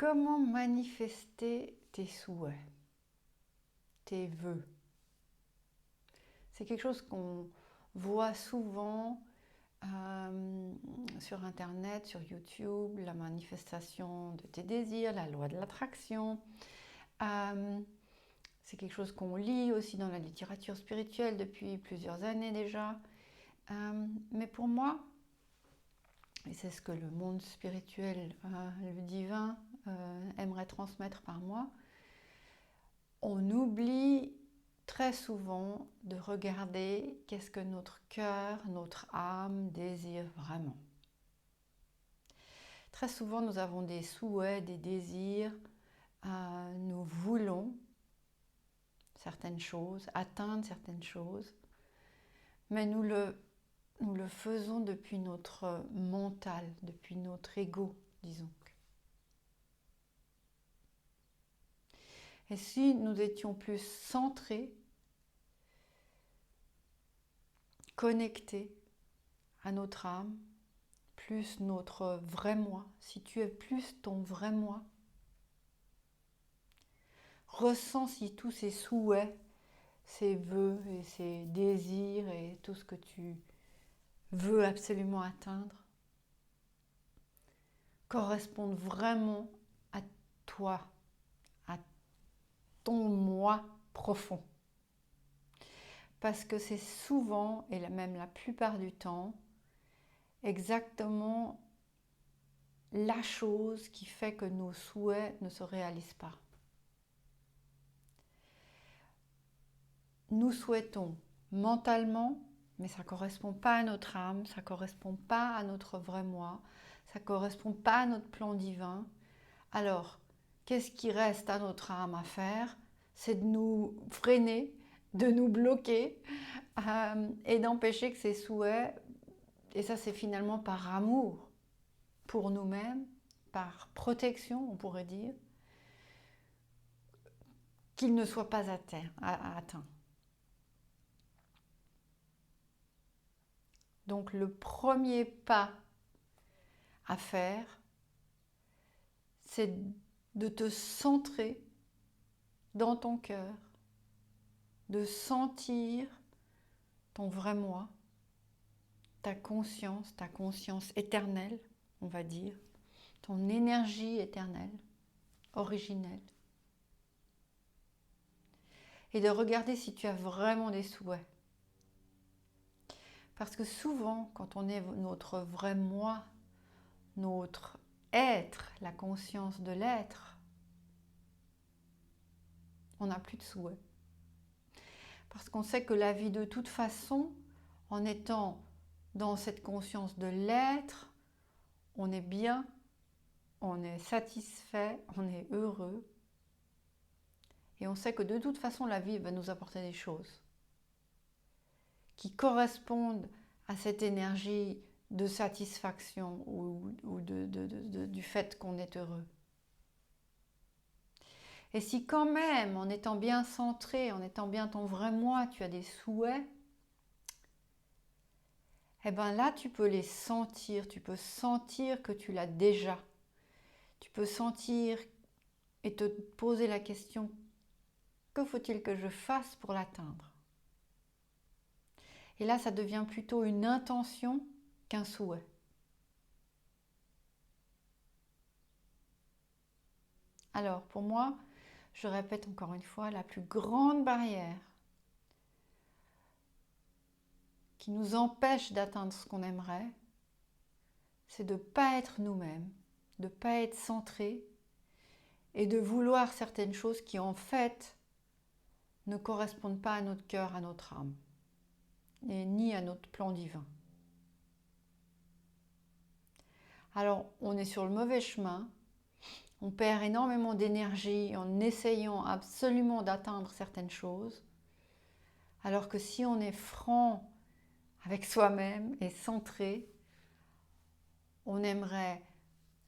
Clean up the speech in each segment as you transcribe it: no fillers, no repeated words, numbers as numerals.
Comment manifester tes souhaits, tes vœux? C'est quelque chose qu'on voit souvent sur Internet, sur YouTube, la manifestation de tes désirs, la loi de l'attraction. C'est quelque chose qu'on lit aussi dans la littérature spirituelle depuis plusieurs années déjà. Mais pour moi, et c'est ce que le monde spirituel, le divin, aimerait transmettre par moi, on oublie très souvent de regarder qu'est-ce que notre cœur, notre âme désire vraiment. Très souvent, nous avons des souhaits, des désirs, nous voulons certaines choses, atteindre certaines choses, mais nous le faisons depuis notre mental, depuis notre ego, disons. Et si nous étions plus centrés, connectés à notre âme, plus notre vrai moi, si tu es plus ton vrai moi, ressens si tous ces souhaits, ces vœux et ces désirs et tout ce que tu veux absolument atteindre correspondent vraiment à toi, à ton moi profond. Parce que c'est souvent, et même la plupart du temps, exactement la chose qui fait que nos souhaits ne se réalisent pas. Nous souhaitons mentalement, mais ça ne correspond pas à notre âme, ça ne correspond pas à notre vrai moi, ça ne correspond pas à notre plan divin. Alors, qu'est-ce qui reste à notre âme à faire? C'est de nous freiner, de nous bloquer et d'empêcher que ces souhaits, et ça c'est finalement par amour pour nous-mêmes, par protection on pourrait dire, qu'ils ne soient pas atteints. Donc le premier pas à faire, c'est de te centrer dans ton cœur, de sentir ton vrai moi, ta conscience éternelle, on va dire, ton énergie éternelle, originelle. Et de regarder si tu as vraiment des souhaits. Parce que souvent, quand on est notre vrai moi, notre être, la conscience de l'être, on n'a plus de souhaits. Parce qu'on sait que la vie de toute façon, en étant dans cette conscience de l'être, on est bien, on est satisfait, on est heureux. Et on sait que de toute façon, la vie va nous apporter des choses qui correspondent à cette énergie de satisfaction ou du fait qu'on est heureux. Et si quand même, en étant bien centré, en étant bien ton vrai moi, tu as des souhaits, eh bien là, tu peux les sentir, tu peux sentir que tu l'as déjà. Tu peux sentir et te poser la question, que faut-il que je fasse pour l'atteindre? Et là, ça devient plutôt une intention qu'un souhait. Alors, pour moi, je répète encore une fois, la plus grande barrière qui nous empêche d'atteindre ce qu'on aimerait, c'est de ne pas être nous-mêmes, de ne pas être centré et de vouloir certaines choses qui en fait ne correspondent pas à notre cœur, à notre âme, et ni à notre plan divin. Alors, on est sur le mauvais chemin, on perd énormément d'énergie en essayant absolument d'atteindre certaines choses, alors que si on est franc avec soi-même et centré, on aimerait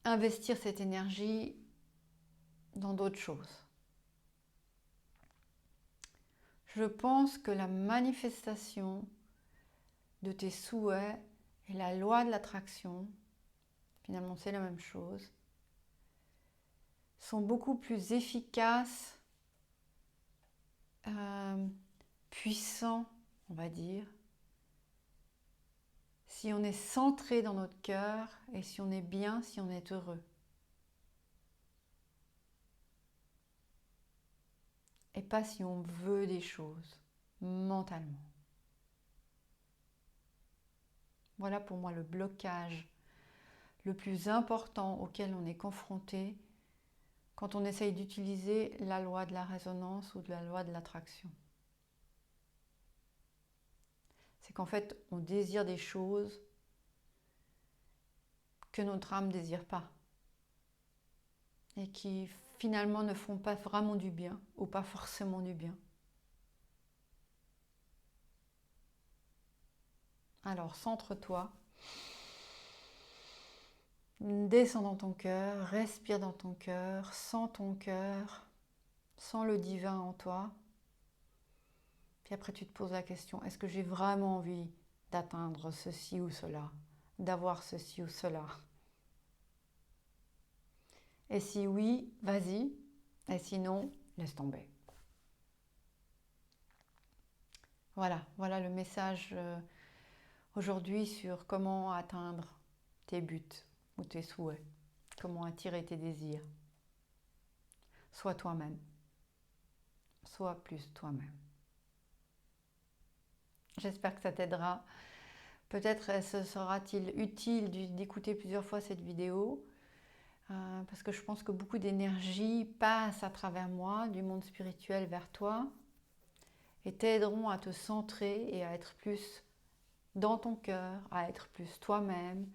investir cette énergie dans d'autres choses. Je pense que la manifestation de tes souhaits et la loi de l'attraction, finalement c'est la même chose, sont beaucoup plus efficaces, puissants, on va dire, si on est centré dans notre cœur et si on est bien, si on est heureux. Et pas si on veut des choses mentalement. Voilà pour moi le blocage le plus important auquel on est confronté quand on essaye d'utiliser la loi de la résonance ou de la loi de l'attraction. C'est qu'en fait, on désire des choses que notre âme ne désire pas et qui finalement ne font pas vraiment du bien ou pas forcément du bien. Alors, centre-toi, descends dans ton cœur, respire dans ton cœur, sens le divin en toi. Puis après, tu te poses la question, est-ce que j'ai vraiment envie d'atteindre ceci ou cela, d'avoir ceci ou cela? Et si oui, vas-y. Et sinon, laisse tomber. Voilà le message aujourd'hui sur comment atteindre tes buts ou tes souhaits, comment attirer tes désirs. Sois toi-même, sois plus toi-même. J'espère que ça t'aidera. Peut-être sera-t-il utile d'écouter plusieurs fois cette vidéo, parce que je pense que beaucoup d'énergie passe à travers moi, du monde spirituel vers toi, et t'aideront à te centrer et à être plus dans ton cœur, à être plus toi-même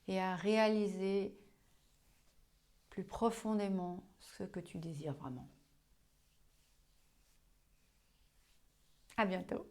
et à réaliser plus profondément ce que tu désires vraiment. À bientôt.